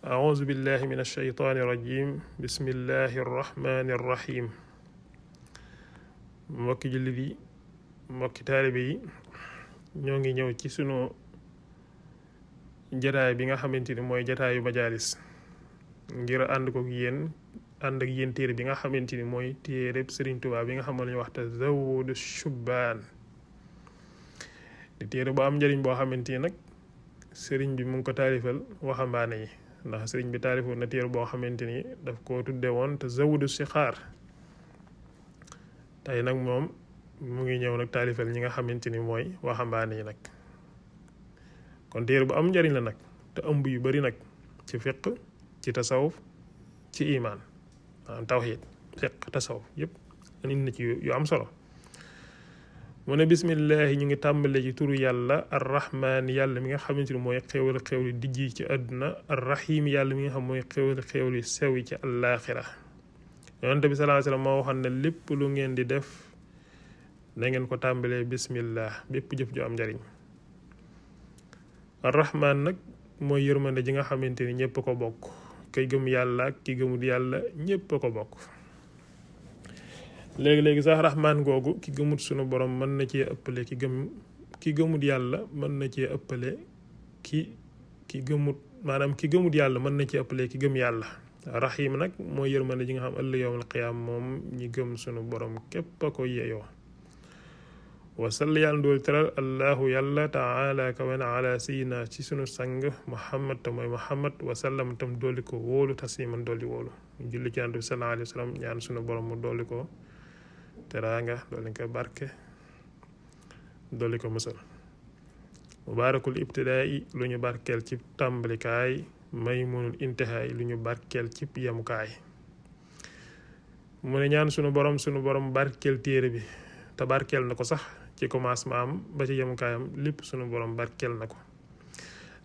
أعوذ بالله من الشيطان الرجيم بسم الله الرحمن الرحيم mbokki jullit yi mbokki taalibe yi ñoo ngi ñëw ci sunu jataay bi nga xamante ni mooy jataayu majaalis ngir ànd ak yéen téere bi nga xamante ni mooy téereb Sëriñ Tuubaa bi nga xam ne lañu wax Tazawudu Shubbaan di téere bu am njëriñ boo xamante ni nag sëriñ bi mu ngi ko taalifal waxambaane yi ndax sëriñ bi taalifoon na téere boo xamante ni daf ko tudde woon Tazawudu Sixaar tey nag moom mu ngi ñëw nag taalifal ñi nga xamante ni mooy waxambaane yi nag kon téere bu am njëriñ la nag te ëmb yu bari nag ci fiq ci tasawuf ci imaan maanaam tawxiid fiq tasawuf yépp indi na ci yu am solo mu ne bismillahi ñu ngi tàmbale ci turu yàlla arrahmaan yàlla mi nga xamante ni mooy xéwali dijji ci àdduna arrahim yàlla mi nga xam mooy xéwali sewi ci àllaaxira yonent bi sallallahu alayhi wasallam moo waxoon ne lépp lu ngeen di def na ngeen ko tàmbalee bismillah bépp jëf ju am njariñ arrahmaan nag mooy yërmande ji nga xamante ni ñépp ko bokk kay gëm yàlla ak ki gëmul yàlla ñépp ko bokk léegi sax rahmaan googu ki gëmut sunu borom mën na cee ëppale ki gëmut yàlla mën na cee ëppale ki gëmut yàlla mën na cee ëppale ki gëm yàlla rahim nag mooy yërmande ji nga xam ëllëg yawmal qiyaam moom ñi gëm sunu borom képp a ko yeyoo wasalli yàlla ndool teral allahu yàlla taala kawana ala sayidina ci sunu sang muhammad te mooy muhammad wasallam tam dolli ko wóolu tasliman dolli wóolu julli ci yonent bi sallallahu alayhi wa sallam ñaan sunu borom mu dolli ko teraanga dolli ko barke dolli ko musal mubaarakul ibtidaai lu ñu barkeel ci tàmbalikaay maymunul intihaay lu ñu barkeel ci yemukaay mu ne ñaan sunu borom barkeel téere bi te barkeel na ko sax ci commencement am ba ci yemukaayam lépp sunu borom barkeel na ko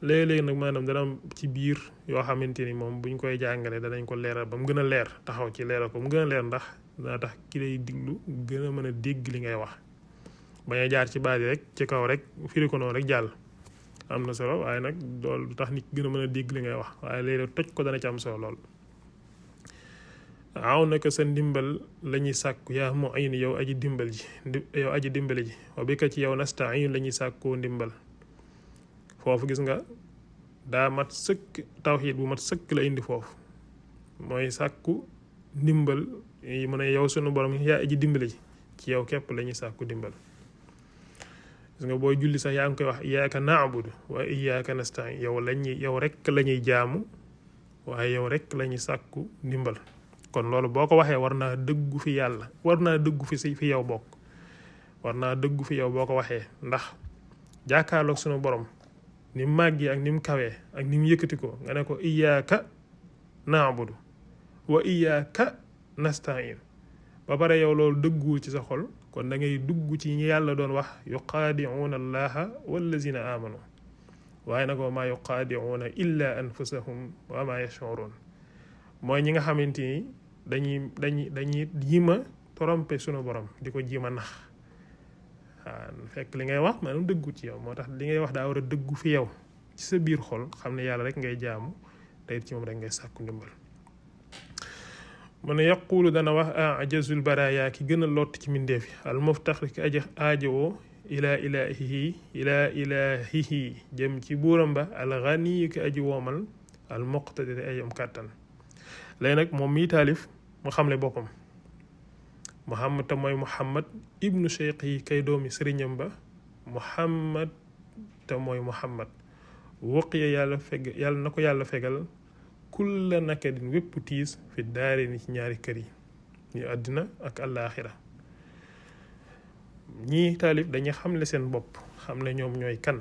léegi-léegi nag maanaam dana am ci biir yoo xamante ni moom buñ koy jàngale danañ ko leeral ba mu gën a leer taxaw ci leeral ko mu gën a leer ndax dana tax ki lay diglu gën a mën a dégg li ngay wax bañ a jaar ci baat yi rek ci kaw rek firi ko noonu rek jàll am na solo waaye nag loolu du tax nit gën a mën a dégg li ngay wax waaye léegi toj ko dana ci am solo lool aw naka sa ndimbal la ñuy sàkku yaa mu'in yow aji dimbali ji wa bi ka ci yow nasta'in la ñuy sàkkoo ndimbal foofu gis nga daa mat sëkk tawxiid bu mat sëkk la indi foofu mooy sàkku ndimbal yi mu ne yow sunu borom yaa aji dimbali ji ci yow képp la ñuy sàkku ndimbal gis nga booy julli sax yaa ngi koy wax iyyaka na'budu wa iyyaka nasta'in yow rek la ñuy jaamu waaye yow rek la ñuy sàkku ndimbal kon loolu boo ko waxee war naa dëggu fi yàlla war naa dëggu fi yow bokk war naa dëggu fi yow boo ko waxee ndax jàkkaarloog sunu borom ni mu màggee ak ni mu kawee ak ni mu yëkkati ko nga ne ko iyyaka na'budu wa iyyaka nasta'in ba pare yow loolu dëgguwul ci sa xol kon da ngay dugg ci ñi yàlla doon wax yuqaadi'uuna allaha wallazina amanu waaye nag wa maa yuqaadi'uuna illa anfusahum wa maa yash'uruun mooy ñi nga xamante ni dañuy jiima tromper sunu borom di ko jiima nax waaw fekk li ngay wax maanaam dëggu ci yow moo tax li ngay wax daa war a dëggu fi yow ci sa biir xol xam ne yàlla rek ngay jaamu te it ci moom rek ngay sàkku ndimbal mu ne yaqulu dana wax ajazul baraya ki gën a lott ci mindeef yi al muftaxir ki aji aajowoo ilaa ilahihi jëm ci buuram ba al ghani ki aji woomal al muqtadir ay am kàttan léegi nag moom mii taalif mu xamle boppam muhammad te mooy muhammad ibnu cheikh yi kay doomi sëriñam ba muhammad te mooy muhammad wuqiya yàlla na ko yàlla fegal kulla nakadin wépp tiis fi daare ni ci ñaari kër yi ñu àddina ak àllaaxira ñii taalif dañuy xamle seen bopp xam ne ñoom ñooy kan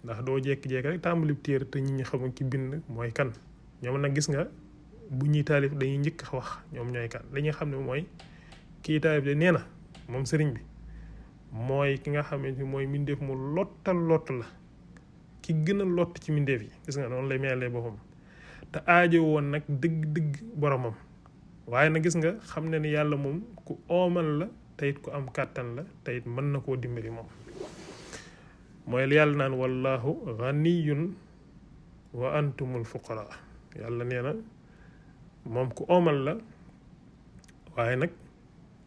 ndax doo jékki-jékki rek tàmbali téere te ñi ñi xamul ki bind mooy kan ñoom nag gis nga bu ñuy taalif dañuy njëkk wax ñoom ñooy kan dañuy xam ne mooy kii taalif de nee na moom sëriñ bi mooy ki nga xamante ni mooy mindeef mu lott la ki gën a lott ci mindeef yi gis nga noonu lay melee boppam te aajo woon nag dëgg-dëgg boromam waaye nag gis nga xam ne ni yàlla moom ku oomal la te it ku am kàttan la te it mën na koo dimbali moom mooy yàlla naan wallahu ghaniyun wa antumul fuqara yàlla nee na moom ku omal la waaye nag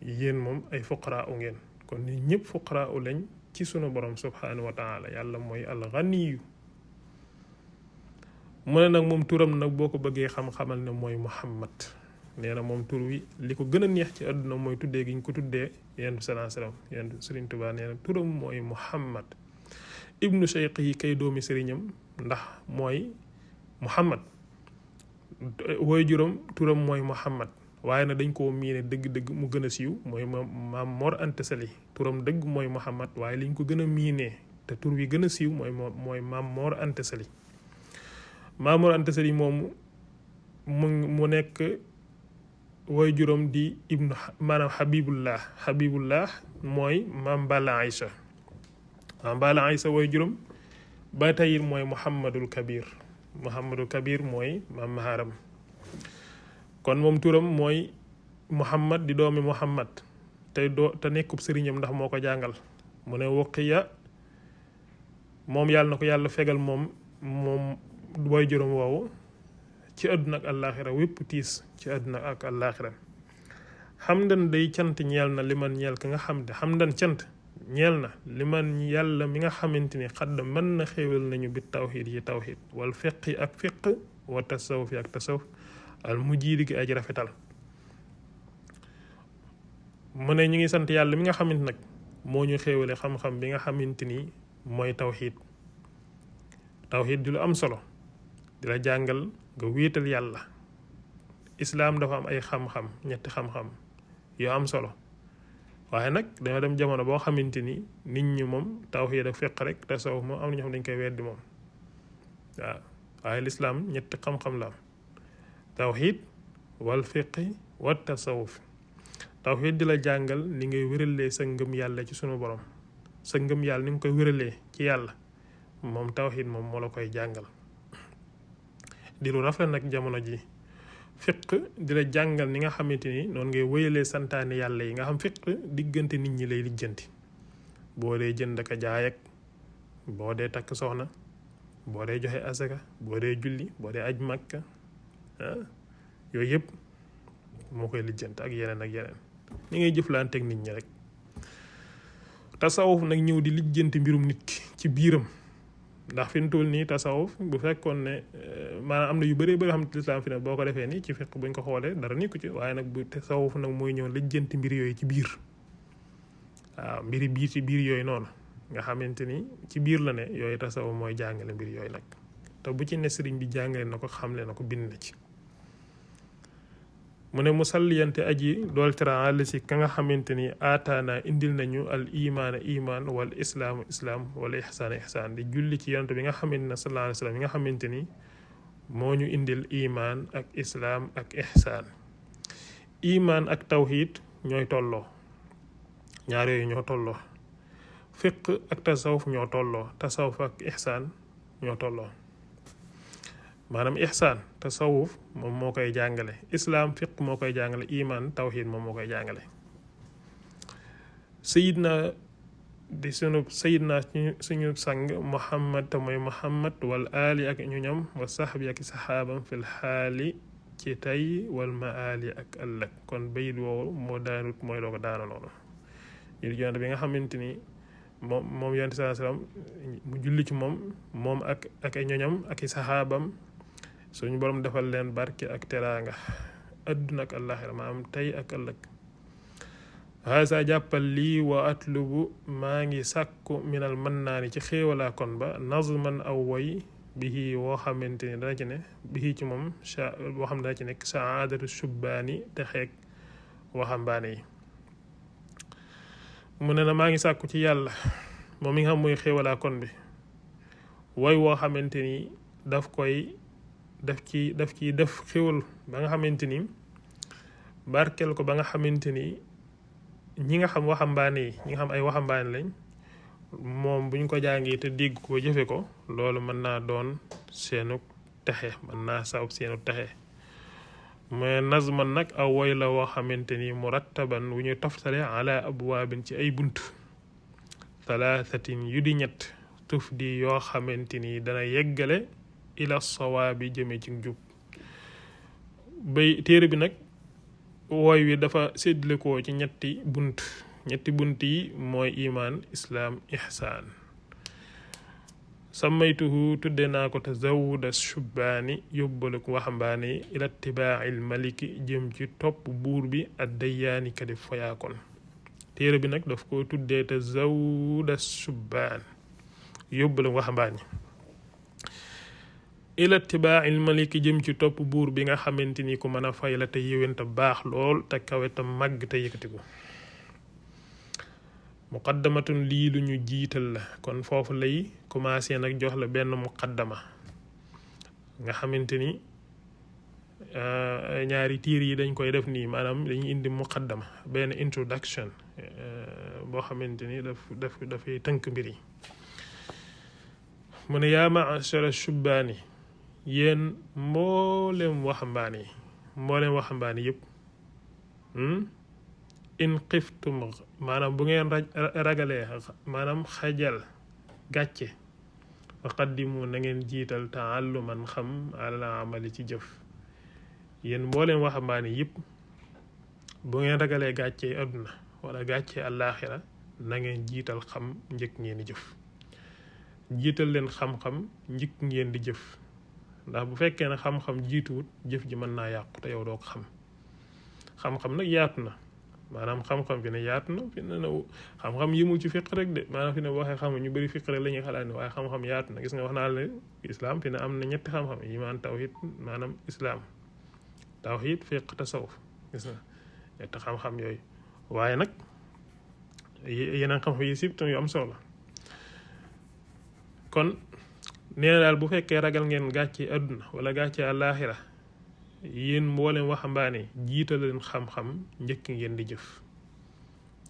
yéen moom ay fuqaraa u ngeen kon ni ñëpp fuqaraa u lañ ci sunu borom subhanahu wa taala yàlla mooy alganiyu mu ne nag moom turam nag boo ko bëggee xam-xamal ne mooy Muhammad nee na moom tur wi li ko gën a neex ci àdduna mooy tuddee gi ñu ko tuddee yenn salaa salaam yenn Sëriñ Tuubaa nee na turam mooy Muhammad ibnu cheikh yi kay doomi sëriñam ndax mooy Muhammad woy juróom turam mooy Muhammad waaye nag dañ koo miine dëgg-dëgg mu gën a siiw mooy maam Mor Anta Sali turam dëgg mooy Muhammad waaye liñ ko gën a miinee te tur wi gën a siiw mooy maam Mor Anta Sali maam Mor Anta Sali moomu mu nekk woy juróom di ibnu maanaam Habibullah mooy maam Balla Aïcha maam Balla Aïcha woy juróom ba tey mooy Muhammadul Kabir mooy maam Maharam kon moom turam mooy Muhammad di doomi Muhammad te nekkub sëriñam ndax moo ko jàngal mu ne wuqiya moom yàlla na ko yàlla fegal moom woy juróom woowu ci àdduna ak àllaaxira wépp tiis ci àdduna ak àllaaxira xamdan day cant ñeel na li man ñeel ka nga xam ne xamdan cant ñeel na li man yàlla mi nga xamante ni xadd mën na xéewal nañu bi tawxiid yi tawxiid wal fiqi ak fiq wa tasawuf yi ak tasawuf al mujiidi gi aj rafetal mu ne ñu ngi sant yàlla mi nga xamante nag moo ñu xéewale xam-xam bi nga xamante ni mooy tawxiid di lu am solo di la jàngal nga wéetal yàlla islaam dafa am ay xam-xam ñetti xam-xam yoo am solo waaye nag dañoo dem jamono boo xamante ni nit ñi moom tawxiid ak fiq rek tasawuf moom am na ñoo xam dañ koy weddi moom waaw waaye lislaam ñetti xam-xam la am tawxiid wal fiqi wa tasawuf tawxiid di la jàngal ni ngay wéralee sa ngëm yàlla ci sunu borom sa ngëm yàlla ni nga koy wéralee ci yàlla moom tawxiid moom moo la koy jàngal di lu rafet nag jamono ji fiq di la jàngal ni nga xamante ni noonu ngay wéyalee santaane yàlla yi nga xam fiq diggante nit ñi lay lijjanti boo dee jënd ak jaay ak boo dee takk soxna boo dee joxe asaka boo dee julli boo dee aj Makka yooyu yëpp moo koy lijjanti ak yeneen ni ngay jëflanteeg nit ñi rek tasawuf nag ñëw di lijjanti mbirum nit ki ci biiram ndax fi mu toll nii tasawuf bu fekkoon ne maanaam am na yu bëree bëri xam ne lislaam fi ne boo ko defee nii ci fiq buñ ko xoolee dara nekku ci waaye nag bu tasawuf nag mooy ñëw lijjanti mbir yooyu ci biir waaw mbiri biir ci biir yooyu noonu nga xamante ni ci biir la ne yooyu tasawuf mooy jàngale mbir yooyu nag te bu ci ne sëriñ bi jàngale na ko xamle na ko bind na ci mu ne musalliyante aji dool teraal si ka nga xamante ni aataana indil nañu al imaana iman wal islaamu islaam wal ihsaan ihsaan di julli ci yonent bi nga xamante ne sallallahu alayhi wa sallam yi nga xamante ni moo ñu indil iman ak islaam ak ihsaan iman ak tawhid ñooy tolloo ñaar yooyu ñoo tolloo fiq ak tasawuf ñoo tolloo tasawuf ak ihsaan ñoo tolloo maanaam ihsaan tasawuf moom moo koy jàngale islaam fiq moo koy jàngale iman tawhid moom moo koy jàngale sayidna di sayidna suñu sang muhammad te mooy muhammad wal aali ak ñu ñam wa sahbi ak saxaabam fil xaali ci tey wal maali ak ëllëg kon bayit woowu moo daanut mooy doo ko daana noonu ñu yonent bi nga xamante ni moom yonent sallallahu alayhi wasallam mu julli ci moom ak ay ñoñam ak i saxaabam suñu borom defal leen barke ak teraanga adduna ak àllaxira maanaam tey ak ëllëg haasa jàppal lii wa atlubu maa ngi sàkku minal mën naa ni ci xéewalaa kon ba nazman aw woy bihi woo xamante ni dana ci ne bihi ci moom boo xam ne dana ci nekk saadatu subbaani te xeeg waxambaane yi mu ne na maa ngi sàkku ci yàlla moom mi nga xam mooy xéewalaa kon bi woy woo xamante ni daf ci def xéwal ba nga xamante ni barkel ko ba nga xamante ni ñi nga xam waxambaane yi ñi nga xam ay waxambaane lañ moom buñ ko jàngee te dégg ko jëfe ko loolu mën naa doon seenu texe mën naa sabab seenu texe mais nazman nag aw woy la woo xamante ni murattaban wu ñu toftale ala abwaabin ci ay bunt thalathatin yu di ñett tuf di yoo xamante ni dana yeggale ila sawaabi jëme ci njub bay téere bi nag wooy wi dafa séddale ko ci ñetti bunt yi mooy imaan islaam ihsaan sammaytuhu tudde naa ko tazawuda shubbaani yóbbalu ko waxambaane yi ila tibaail maliki jëm ci topp buur bi ad dayyaani kadi foyaakon téere bi nag daf ko tuddee tazawuda shubbaan yóbbalu waxambaane ila tibaail maliki jëm ci topp buur bi nga xamante ni ku mën a fay la te yéwén te baax lool te kawe te màgg te yëkkatiku muqaddamatun lii lu ñu jiital la kon foofu lay commencé nag jox la benn muqaddama nga xamante ni ñaari tiir yi dañ koy def nii maanaam dañuy indi muqaddama benn introduction boo xamante ni dafay tënk mbir yi mu ne yaa ma'ashara shubbaani yéen mboolem waxambaane yëpp in xiftum maanaam bu ngeen ragalee maanaam xajal gàcce faqaddimu na ngeen jiital taalluman xam ala amali ci jëf yéen mbooleem waxambaane yëpp bu ngeen ragalee gàcce àdduna wala gàcce àllaaxira na ngeen jiital xam njëkk ngeen di jëf jiital leen xam-xam njëkk ngeen di jëf ndax bu fekkee ne xam-xam jiituwut jëf ji mën naa yàqu te yow doo ko xam-xam nag yaatu na maanaam xam-xam fi ne yaatu na fi ne xam-xam yimul ci fiq rek de maanaam fi ne boo waxee xam ñu bëri fiq rek la ñuy xalaat ne waaye xam-xam yaatu na gis nga wax naa la islam fi ne am na ñetti xam-xam imaan tawhid maanaam islam tawhid fiq tasawuf gis nga ñetti xam-xam yooyu waaye nag yeneen xam-xam yi sib tam yu am solo kon nee na daal bu fekkee ragal ngeen gàcce àdduna wala gàcce àllaaxira yéen mboolem waxambaane jiital leen xam-xam njëkk ngeen di jëf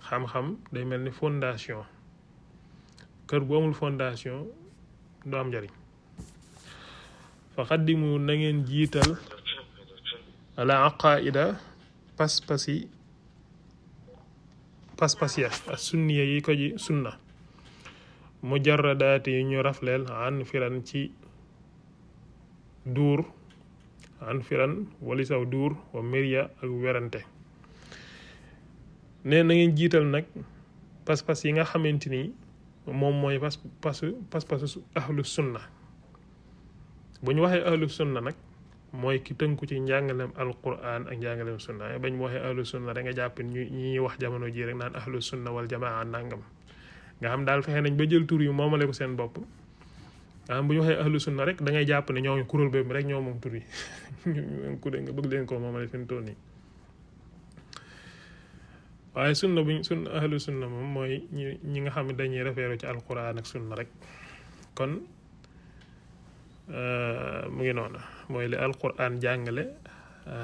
xam-xam day mel ni fondation kër bu amul fondation du am njariñ fa xaddimu na ngeen jiital ala aqaida pas-pas ya ak sunniya yi ko ji sunna mujarradaati yi ñu rafleel an firan ci duur an firan wali saw duur wa mériya ak werante ne na ngeen jiital nag pas-pas yi nga xamante ni moom mooy pas-pasu ahlu sunna bu ñu waxee ahlu sunna nag mooy ki tënku ci njàngaleem alquran ak njàngaleem sunna bañ mu waxee ahlu sunna rek nga jàpp ñi ñuy wax jamono ji rek naan ahlu sunna wal jamaa nangam nga xam daal fexe nañ ba jël tur yu moomale ko seen bopp nga xam bu ñu waxee ahlu sunna rek da ngay jàpp ne ñoo kuréel boobu rek ñoo moom tur yi kuréel nga bëgg leen koo moomale fi mu toll nii waaye sunna ahlu sunna moom mooy ñi nga xam ne dañuy référé ci alquran ak sunna rek kon mu ngi noonu mooy li alquran jàngale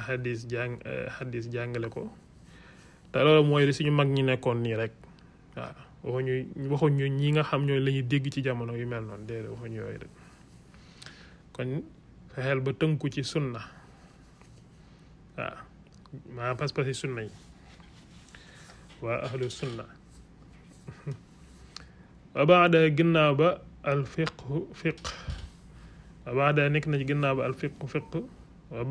hadis jàngale ko te loolu mooy li suñu mag ñi nekkoon nii rek waaw waxuñu ñi nga xam ñooy la ñuy dégg ci jamono yu mel noonu déedéet waxuñu yooyu de kon fexeel ba tënku ci sunna waaw maa pas-pas yi sunna yi waa ahlu sunna wa baada ginnaaw ba al fiq wa baada nekk na ci ginnaaw ba al fiq wa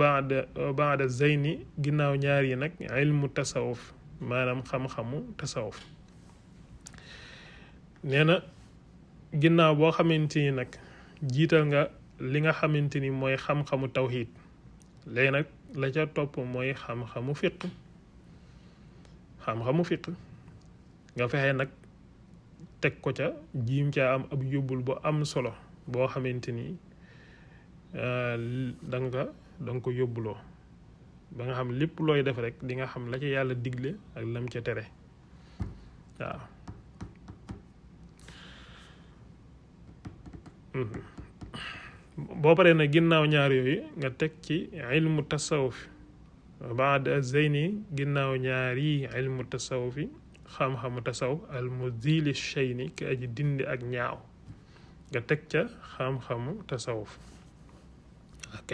baada zeyni ginnaaw ñaar yi nag ilmu tasawuf maanaam xam-xamu tasawuf nee na ginnaaw boo xamante ni nag jiital nga li nga xamante ni mooy xam-xamu tawhid léegi nag la ca topp mooy xam-xamu fiq nga fexe nag teg ko ca jiim caa am ab yóbbul bu am solo boo xamante ni danga ko yóbbuloo ba nga xam lépp looy def rek di nga xam la ca yàlla digle ak lam ca tere waaw boo paree nag ginnaaw ñaar yooyu nga teg ci ilmu tasawuf baada zeyni ginnaaw ñaar yi ilmu tasawufi xam-xamu tasawuf al muzili shayni ki aji dindi ak ñaaw nga teg ca xam-xamu tasawuf ok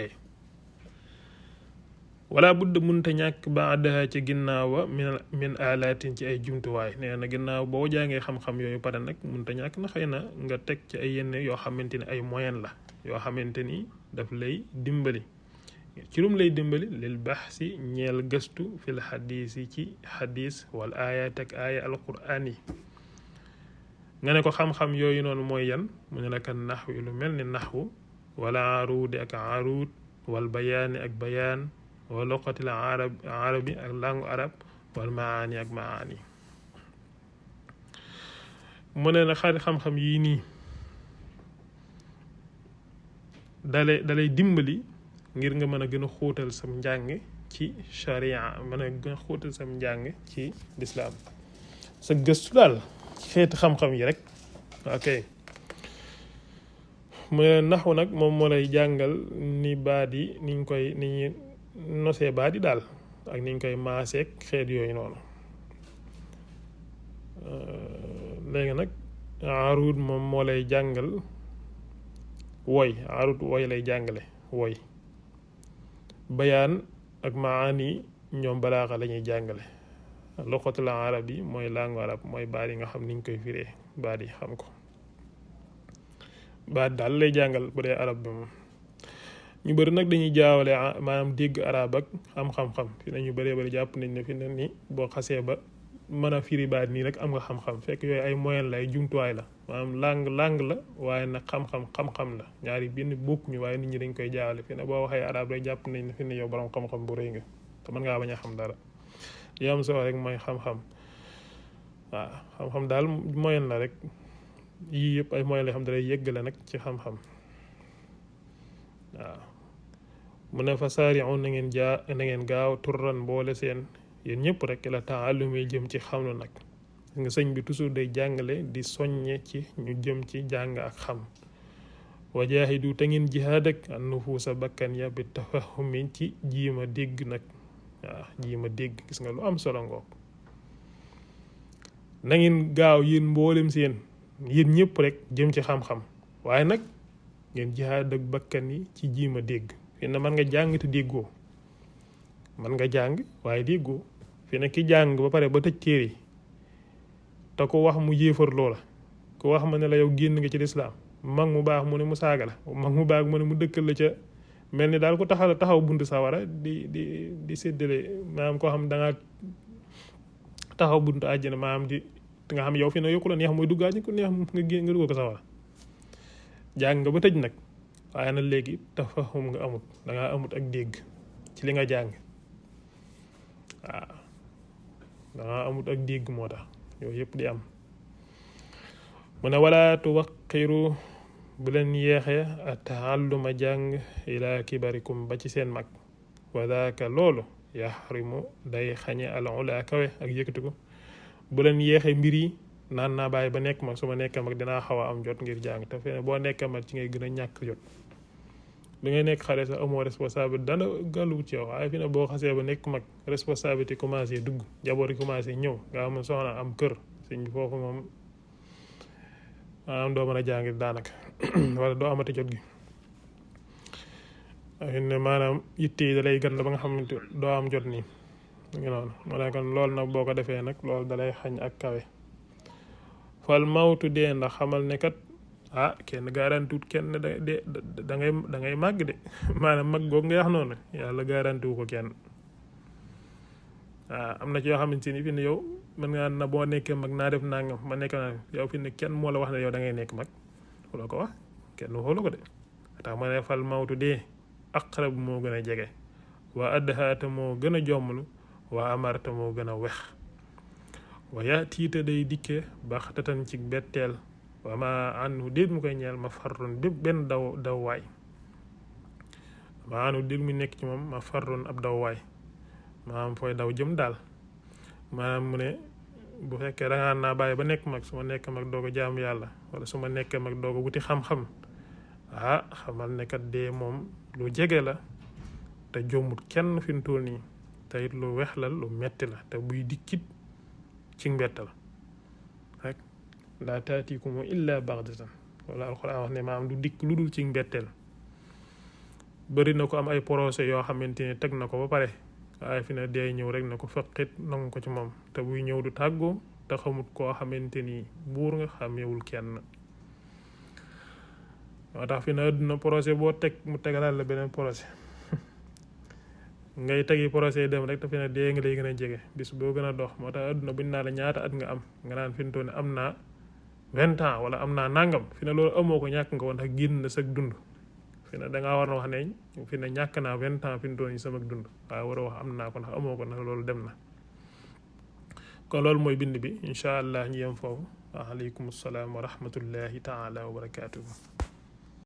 wala budd munta ñàkk baadaha ci ginnaawa min alaatin ci ay jumtuwaay nee na ginnaaw boo jàngee xam-xam yooyu pare nag munta ñàkk na xëy na nga teg ci ay yenn yoo xamante ni ay moyen la yoo xamante ni daf lay dimbali ci lum lay dimbali lil baxsi ñeel gëstu fil xadiis yi ci xadiis wal ayat ak aaya alquraan yi nga ne ko xam-xam yooyu noonu mooy yan mu ne la kan naxwi lu mel ni naxwu wala aruudi ak aruud wal bayaani ak bayaan wa luqatil arabi ak langue arab wal maani ak maani mu ne la xarit xam-xam yii nii dalay dimbali ngir nga mën a gën a xóotal sam njàng ci sharia mën a gën a xóotal sam njàng ci lislaam sa gëstu daal xeeti xam-xam yi rek ok mu ne naxu nag moom moo lay jàngal ni baat yi niñ koy ni ñuy nosee baat yi daal ak niñ koy maaseek xeet yooyu noonu léegi nag aruud moom moo lay jàngal woy aruud woy lay jàngale woy bayaan ak maani ñoom balaaxa la ñuy jàngale luqatul arab yi mooy langue arab mooy baat yi nga xam niñ koy firee baat yi xam ko baat daal lay jàngal bu dee arab bi moom ñu bëri nag dañuy jaawale maanaam dégg arab ak xam-xam fi nañu bëree bëri jàpp nañ ne fi ne ni boo xasee ba mën a firi baat nii rek am nga xam-xam fekk yooyu ay moyen la ay jumtuwaay la maanaam langue la waaye nag xam-xam la ñaari benn bokkuñu waaye nit ñi dañ koy jaawale fi ne boo waxee arab rek jàpp nañ ne fi ne yow borom xam-xam bu rëy nga te mën ngaa bañ a xam dara li am solo rek mooy xam-xam waaw xam-xam daal moyen la rek yii yëpp ay moyen la xam dalay yëggale nag ci xam-xam waaw mu ne fa saari'u na ngeen gaaw turran boole seen yéen ñëpp rek la taallumi jëm ci xamlu nag nga sëñ bi toujours day jàngale di soññe ci ñu jëm ci jàng ak xam wa jaahidu te ngeen jihaad ak an nufuusa bakkan ya bi tafahumi ci jiima dégg nag waaw jiima dégg gis nga lu am solo ngoog na ngeen gaaw yéen mboolem seen yéen ñëpp rek jëm ci xam-xam waaye nag ngeen jihaad ak bakkan yi ci jiima dégg fi na mën nga jàng te déggoo man nga jàng waaye déggoo fi ne ki jàng ba pare ba tëj téere yi te ko wax mu yéefar loola ko wax ma ne la yow génn nga ci lislaam mag mu baax mu ne mu saaga la mag mu baax mu ne mu dëkkal la ca mel ni daal ko taxaw buntu sawara di séddale maanaam koo xam da nga taxaw buntu àjjana maanaam di nga xam yow fi ne yow ku la neex mooy dugg àjjana ku neex nga génn nga dugg ko sawara jàng nga ba tëj nag waaye nag léegi tafahum nga amut dangaa amut ak dégg ci li nga jàng waaw dangaa amut ak dégg moo tax yooyu yëpp di am mu ne wala tuwaqiru bu leen yeexee a taalluma jàng ila kibarikum ba ci seen mag wa daaka loolu yaxrimu day xañe al ula kawe ak yëkkati ko bu leen yeexee mbir yi naan naa bàyyi ba nekk mag su ma nekkee mag dinaa xaw a am jot ngir jàng te fene boo nekkee mag ci ngay gën a ñàkk jot bi ngay nekk xale sax amoo responsabilité dana gàlluwut ci yow waaye fi ne boo xasee ba nekk mag responsabilité commencé dugg jaboot yi commencé ñëw nga am soxna am kër sëñ bi foofu moom maanaam doo mën a jàngi daanaka wala doo amati jot gi fi ne maanaam yitte yi dalay gën ba nga xamante doo am jot nii ngi noonu moo ne kon loolu nag boo ko defee nag loolu dalay xañ ak kawe fal mawtu dee ndax xamal ne kat kenn garantiwut kenn da ngay màgg de maanaam mag googu nga wax noonu yàlla garantiwu ko kenn am na ci yoo xamante ni fi ne yow mën ngaa na boo nekkee mag naa def nangam ma nekk naa yow fi ne kenn moo la wax ne yow da ngay nekk mag wala ko wax kenn waxulu ko de tax ma ne fal mawtu dee aqrab moo gën a jege waa addahaata moo gën a jommlu waa amarta moo gën a wex wa yaa tiita day dikke baxtatan ci betteel wa ma anhu déet mu koy ñeel ma farrun bépp benn daw waay ma anhu déet mu nekk ci moom ma farrun ab daw waay maanaam fooy daw jëm daal maanaam mu ne bu fekkee dangaa naa bàyyi ba nekk mag su ma nekk mag doog a jaamu yàlla wala su ma nekkee mag doog a wuti xam-xam xamal ne kat dee moom lu jege la te jombut kenn fi mu toll nii te it lu wex la lu metti la te buy dikkit ci mbettal rek laa taatiikumu illa baxdatan wala alxuraan wax ne maanaam du dikk lu dul ci mbetteel bëri na ko am ay procès yoo xamante ne teg na ko ba pare waaye fi ne dee ñëw rek na ko faqit nangu ko ci moom te buy ñëw du tàggoo te xamut koo xamante ni buur nga xamewul kenn moo tax fi ne àdduna procès boo teg mu tegalaat la beneen procès ngay tegi procès dem rek te fi ne dee nga lay gën a jege bis boo gën a dox moo tax adduna buñ naa la ñaata at nga am nga naan fi mu toll nii am naa 20 ans wala am naa nangam fi ne loolu amoo ko ñàkk nga woon ndax génn na sag dund fi ne dangaa war na wax ne fi ne ñàkk naa 20 ans fi mu toll nii sama dund waaye war a wax am naa ko ndax amoo ko ndax loolu dem na kon loolu mooy bind bi incha allah ñu yem foofu waaleykum salaam wa rahmatullahi taala wa barakatuhu